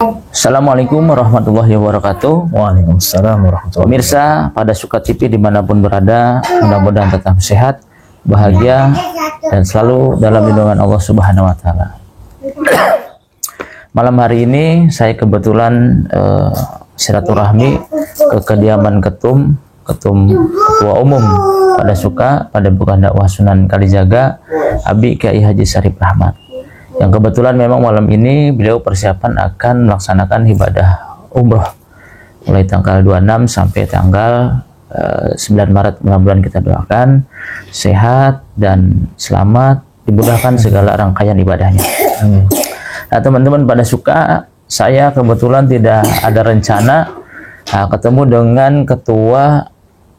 Assalamualaikum warahmatullahi wabarakatuh. Waalaikumsalam warahmatullahi Pemirsa pada Suka TV dimanapun berada, mudah-mudahan tetap sehat, bahagia, dan selalu dalam lindungan Allah Subhanahu Wa Taala. Malam hari ini saya kebetulan silaturahmi ke kediaman ketua umum pada Suka, pada Bukan Dakwah Sunan Kalijaga, Abi Kiai Haji Syarif Rahmat. Yang kebetulan memang malam ini beliau persiapan akan melaksanakan ibadah umroh mulai tanggal 26 sampai tanggal 9 Maret. Mudah-mudahan kita doakan sehat dan selamat, dimudahkan segala rangkaian ibadahnya. Nah teman-teman pada Suka, saya kebetulan tidak ada rencana ketemu dengan ketua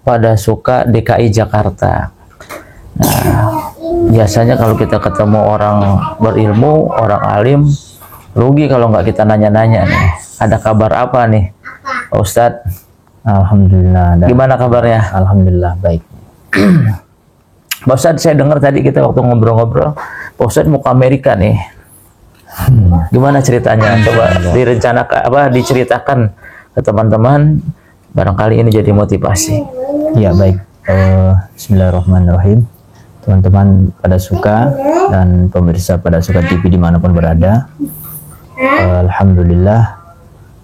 pada Suka DKI Jakarta. Nah, biasanya kalau kita ketemu orang berilmu, orang alim, rugi kalau nggak kita nanya-nanya nih, ada kabar apa nih Pak Ustadz? Alhamdulillah. Gimana kabarnya? Alhamdulillah baik. Pak Ustadz, saya dengar tadi kita waktu ngobrol-ngobrol, Pak Ustadz mau ke Amerika nih. Gimana ceritanya? Coba diceritakan ke teman-teman, barangkali ini jadi motivasi. Ya baik. Bismillahirrahmanirrahim. Teman-teman pada Suka dan pemirsa pada Suka TV dimanapun berada, alhamdulillah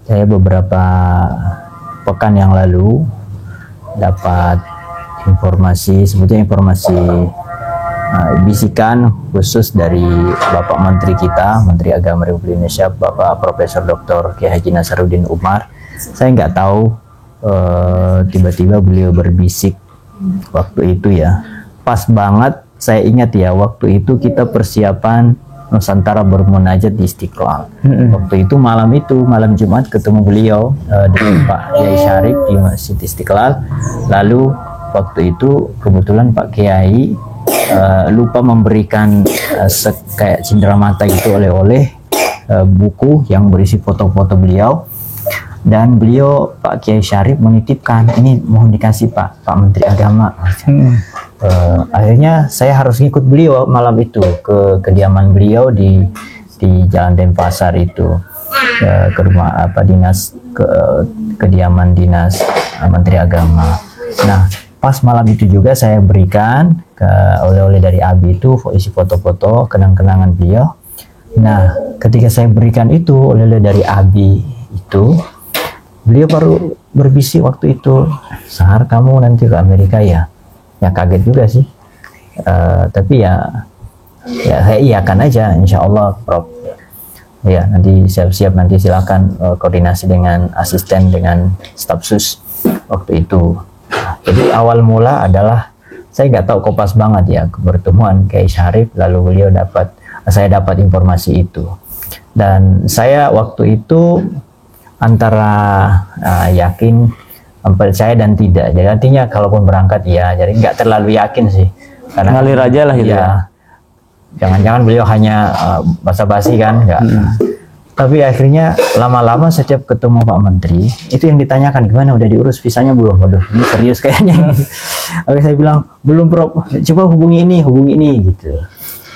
saya beberapa pekan yang lalu dapat informasi, sebetulnya informasi bisikan khusus dari Bapak Menteri kita, Menteri Agama Republik Indonesia, Bapak Profesor Dr. Kiai Haji Nasaruddin Umar. Saya nggak tahu, tiba-tiba beliau berbisik waktu itu ya. Pas banget, saya ingat ya, waktu itu kita persiapan Nusantara bermunajat di Istiqlal. Waktu itu malam Jumat ketemu beliau dengan Pak Kiai Syarif di Masjid Istiqlal. Lalu waktu itu kebetulan Pak Kiai lupa memberikan kayak cenderamata gitu oleh-oleh buku yang berisi foto-foto beliau. Dan beliau, Pak Kiai Syarif, menitipkan, ini mohon dikasih Pak Menteri Agama. Akhirnya saya harus ngikut beliau malam itu ke kediaman beliau di Jalan Denpasar itu, ke rumah dinas, kediaman dinas Menteri Agama. Nah pas malam itu juga saya berikan oleh-oleh dari Abi itu isi foto-foto kenang-kenangan beliau. Nah ketika saya berikan itu oleh-oleh dari Abi itu, beliau baru berbisik waktu itu, "Sahar, kamu nanti ke Amerika ya?" Ya kaget juga sih, tapi ya saya iyakan aja, insya Allah Prof. Ya nanti siap-siap, nanti silakan koordinasi dengan asisten, dengan staf sus waktu itu. Jadi awal mula adalah saya nggak tahu, kopas banget ya pertemuan Kiai Syarif, lalu saya dapat informasi itu, dan saya waktu itu antara yakin, percaya dan tidak. Jadi artinya kalaupun berangkat ya, jadi nggak terlalu yakin sih, karena ngalir aja lah gitu ya. Jangan-jangan beliau hanya basa-basi kan, nggak. Tapi akhirnya lama-lama setiap ketemu Pak Menteri itu yang ditanyakan, gimana udah diurus visanya belum? Waduh, ini serius kayaknya. Oke, saya bilang belum Prof, coba hubungi ini gitu.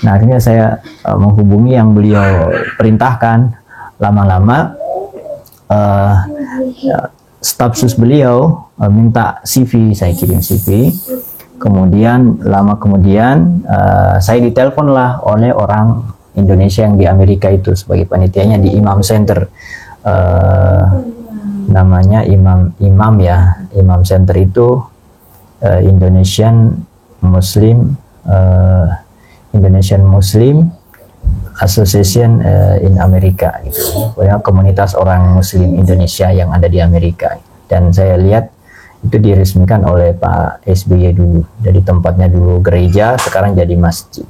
Nah akhirnya saya menghubungi yang beliau perintahkan. Lama-lama staf sus beliau minta CV, saya kirim CV. Kemudian lama kemudian saya ditelepon lah oleh orang Indonesia yang di Amerika itu sebagai panitianya di Imam Center, namanya Imam Center itu Indonesian Muslim Association in Amerika gitu. Komunitas orang Muslim Indonesia yang ada di Amerika, dan saya lihat itu diresmikan oleh Pak SBY dulu. Jadi tempatnya dulu gereja, sekarang jadi masjid.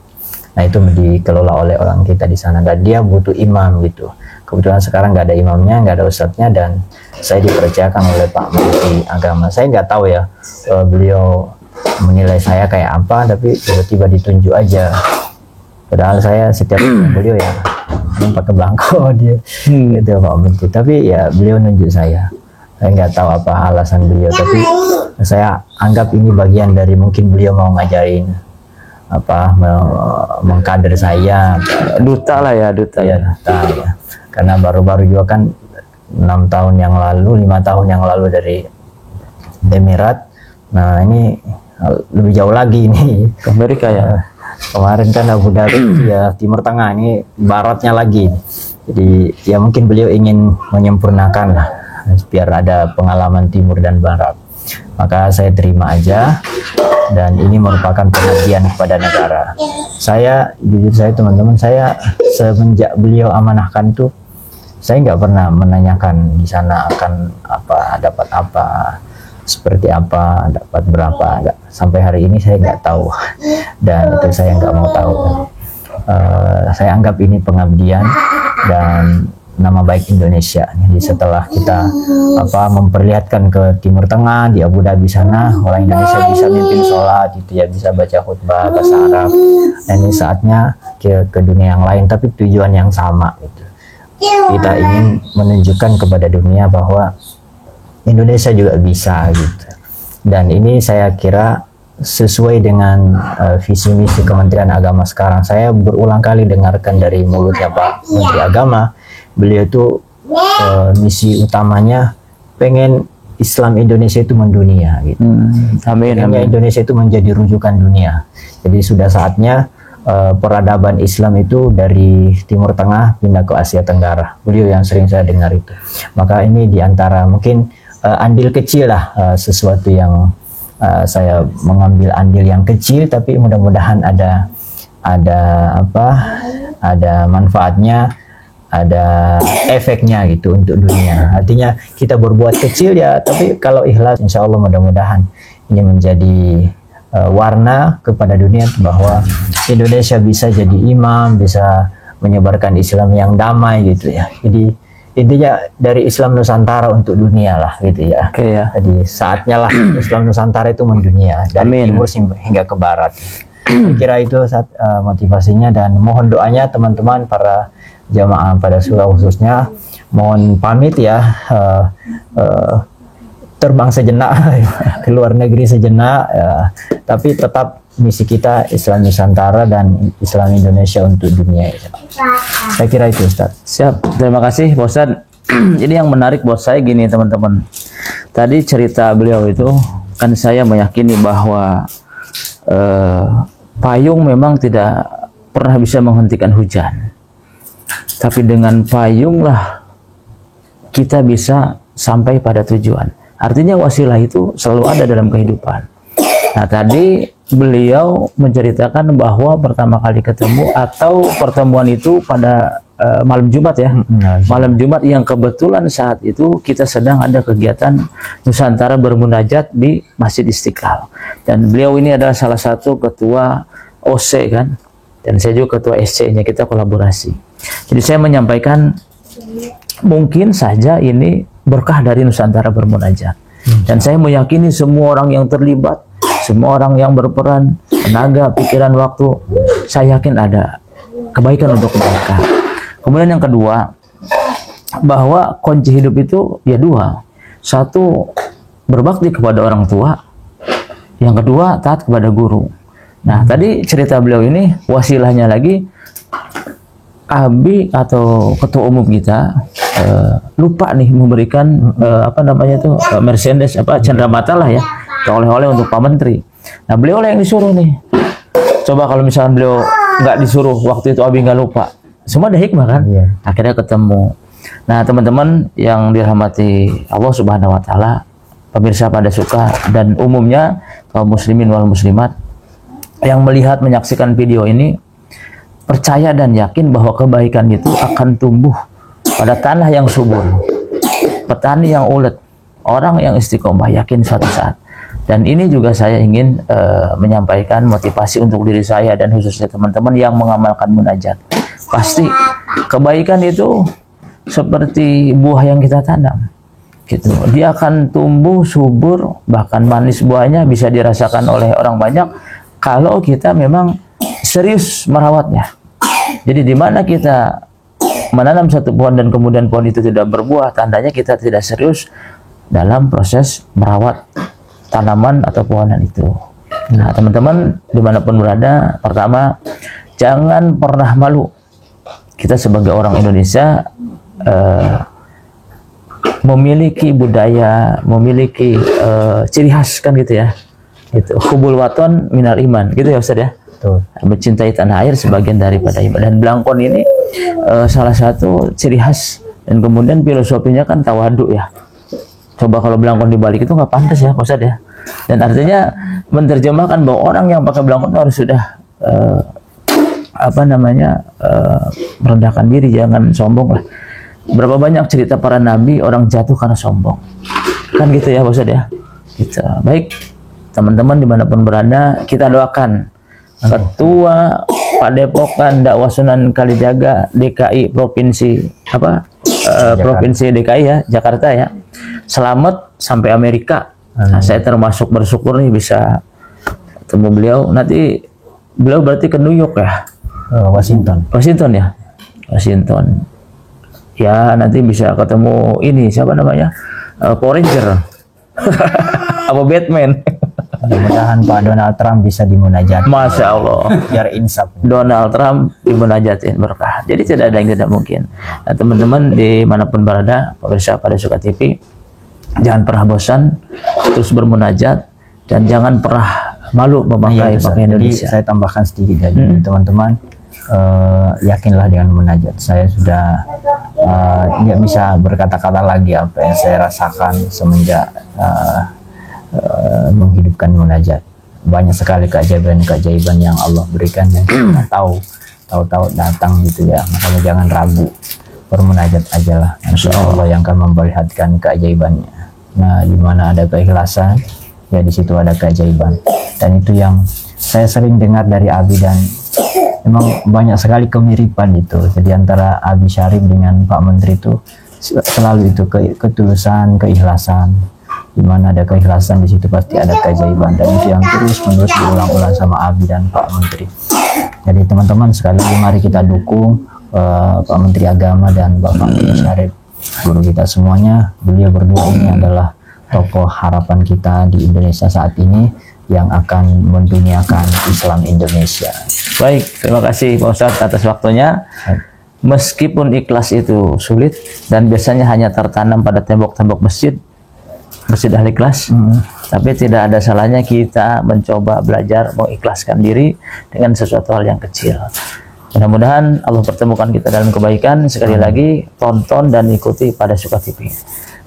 Nah itu dikelola oleh orang kita di sana, dan dia butuh imam gitu. Kebetulan sekarang nggak ada imamnya, nggak ada ustadznya, dan saya dipercayakan oleh Pak Menteri Agama. Saya nggak tahu ya beliau menilai saya kayak apa, tapi tiba-tiba ditunjuk aja. Padahal saya setiap beliau ya pakai belangko dia gitu Pak Menteri, tapi ya beliau nunjuk saya. Saya nggak tahu apa alasan beliau, tapi saya anggap ini bagian dari mungkin beliau mau ngajarin mengkader saya, duta lah ya, duta ya. karena baru-baru juga kan 6 tahun yang lalu, 5 tahun yang lalu dari Emirat. Nah ini lebih jauh lagi ini Ke Amerika ya. kemarin kan Abu Dhabi ya Timur Tengah, ini baratnya lagi. Jadi ya mungkin beliau ingin menyempurnakan lah biar ada pengalaman timur dan barat. Maka saya terima aja, dan ini merupakan pengabdian kepada negara. Saya jujur saya teman-teman, saya semenjak beliau amanahkan itu saya nggak pernah menanyakan di sana akan apa, dapat apa, seperti apa, dapat berapa, enggak. Sampai hari ini saya nggak tahu, dan itu saya nggak mau tahu. Saya anggap ini pengabdian dan nama baik Indonesia. Jadi setelah kita memperlihatkan ke Timur Tengah, di Abu Dhabi sana, orang Indonesia bisa mimpin sholat gitu ya, bisa baca khutbah bahasa Arab, dan ini saatnya ke dunia yang lain, tapi tujuan yang sama gitu. Kita ingin menunjukkan kepada dunia bahwa Indonesia juga bisa gitu. Dan ini saya kira sesuai dengan visi misi Kementerian Agama sekarang. Saya berulang kali dengarkan dari mulutnya Pak Menteri Agama, beliau itu misi utamanya pengen Islam Indonesia itu mendunia gitu. Amin, amin. Indonesia itu menjadi rujukan dunia. Jadi sudah saatnya peradaban Islam itu dari Timur Tengah pindah ke Asia Tenggara. Beliau yang sering saya dengar itu. Maka ini diantara mungkin andil kecil lah, sesuatu yang saya mengambil andil yang kecil, tapi mudah-mudahan ada manfaatnya, ada efeknya gitu untuk dunia. Artinya kita berbuat kecil ya, tapi kalau ikhlas insya Allah mudah-mudahan ini menjadi warna kepada dunia bahwa Indonesia bisa jadi imam, bisa menyebarkan Islam yang damai gitu ya. Jadi intinya dari Islam Nusantara untuk dunia lah gitu ya. Oke ya. Jadi saatnya lah Islam Nusantara itu mendunia dari timur hingga ke barat. Saya kira itu motivasinya, dan mohon doanya teman-teman para jamaah pada surah khususnya. Mohon pamit ya, terbang sejenak ke luar negeri sejenak, tapi tetap misi kita Islam Nusantara dan Islam Indonesia untuk dunia. Saya kira itu Ustaz. Siap, terima kasih Pak Ustadz. Jadi yang menarik buat saya gini teman-teman, tadi cerita beliau itu kan saya meyakini bahwa payung memang tidak pernah bisa menghentikan hujan, tapi dengan payung lah kita bisa sampai pada tujuan. Artinya wasilah itu selalu ada dalam kehidupan. Nah tadi beliau menceritakan bahwa pertama kali ketemu atau pertemuan itu pada malam Jumat ya, malam Jumat yang kebetulan saat itu kita sedang ada kegiatan Nusantara bermunajat di Masjid Istiqlal, dan beliau ini adalah salah satu ketua OC kan, dan saya juga ketua SC-nya, kita kolaborasi. Jadi saya menyampaikan mungkin saja ini berkah dari Nusantara bermunajat, dan saya meyakini semua orang yang terlibat, semua orang yang berperan, tenaga, pikiran, waktu, saya yakin ada kebaikan untuk mereka. Kemudian yang kedua, bahwa kunci hidup itu ya dua. Satu, berbakti kepada orang tua. Yang kedua, taat kepada guru. Nah, tadi cerita beliau ini, wasilahnya lagi, Abi atau ketua umum kita lupa nih memberikan Mercedes cenderamata lah ya, oleh-oleh untuk Pak Menteri. Nah, beliau yang disuruh nih. Coba kalau misalnya beliau nggak disuruh waktu itu, Abi nggak lupa. Semua ada hikmah kan? Iya. Akhirnya ketemu. Nah, teman-teman yang dirahmati Allah Subhanahu wa taala, pemirsa pada suka dan umumnya kaum muslimin wal muslimat yang melihat menyaksikan video ini, percaya dan yakin bahwa kebaikan itu akan tumbuh pada tanah yang subur, petani yang ulet, orang yang istiqomah, yakin suatu saat. Dan ini juga saya ingin menyampaikan motivasi untuk diri saya dan khususnya teman-teman yang mengamalkan munajat. Pasti kebaikan itu seperti buah yang kita tanam gitu. Dia akan tumbuh subur, bahkan manis buahnya bisa dirasakan oleh orang banyak kalau kita memang serius merawatnya. Jadi di mana kita menanam satu pohon dan kemudian pohon itu tidak berbuah, tandanya kita tidak serius dalam proses merawat tanaman atau pohonan itu. Nah, teman-teman dimanapun berada, pertama, jangan pernah malu. Kita sebagai orang Indonesia memiliki budaya, memiliki ciri khas kan gitu ya. Itu hubul waton minal iman gitu ya Ustaz ya. Betul. Mencintai tanah air sebagian daripada iman. Dan Blangkon ini salah satu ciri khas, dan kemudian filosofinya kan tawadu ya. Coba kalau Blangkon dibalik itu nggak pantas ya Ustaz ya. Dan artinya menerjemahkan bahwa orang yang pakai Blangkon itu harus sudah merendahkan diri, jangan sombong lah. Berapa banyak cerita para nabi orang jatuh karena sombong, kan gitu ya Ustaz ya. Gitu. Baik teman-teman dimanapun berada, kita doakan Ketua Padepokan Dakwah Sunan Kalijaga DKI Provinsi Provinsi DKI ya, Jakarta ya, selamat sampai Amerika. Nah, saya termasuk bersyukur nih bisa ketemu beliau. Nanti beliau berarti ke New York ya, Washington ya, Washington ya. Nanti bisa ketemu ini siapa namanya, Power Ranger apa Batman. Mudah-mudahan Pak Donald Trump bisa dimunajat. Masya Allah. Biar insaf. Donald Trump dimunajatin berkah. Jadi tidak ada yang tidak mungkin. Nah, teman-teman dimanapun berada, pemirsa pada Suka TV, jangan pernah bosan, terus bermunajat, dan jangan pernah malu memakai pakaian Indonesia. Jadi saya tambahkan sedikit lagi, teman-teman, yakinlah dengan munajat. Saya sudah nggak bisa berkata-kata lagi apa yang saya rasakan semenjak menghidupkan munajat. Banyak sekali keajaiban-keajaiban yang Allah berikan yang kita tahu datang gitu ya. Makanya jangan ragu, bermunajat aja lah. Insya Allah yang akan memperlihatkan keajaibannya. Nah, di mana ada keikhlasan, ya di situ ada keajaiban. Dan itu yang saya sering dengar dari Abi, dan memang banyak sekali kemiripan itu. Jadi antara Abi Syarif dengan Pak Menteri itu selalu itu ketulusan, keikhlasan. Di mana ada keikhlasan, di situ pasti ada keajaiban, dan itu yang terus-menerus diulang-ulang sama Abi dan Pak Menteri. Jadi teman-teman sekali lagi mari kita dukung Pak Menteri Agama dan Bapak Syarif, guru kita semuanya. Beliau berdua ini adalah tokoh harapan kita di Indonesia saat ini yang akan menduniakan Islam Indonesia. Baik, terima kasih Pak Ustadz atas waktunya. Meskipun ikhlas itu sulit dan biasanya hanya tertanam pada tembok-tembok masjid ahli ikhlas, tapi tidak ada salahnya kita mencoba belajar mengikhlaskan diri dengan sesuatu hal yang kecil. Mudah-mudahan Allah pertemukan kita dalam kebaikan. Sekali lagi tonton dan ikuti pada Suka TV.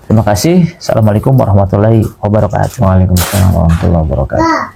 Terima kasih. Assalamualaikum warahmatullahi wabarakatuh. Waalaikumsalam warahmatullahi wabarakatuh.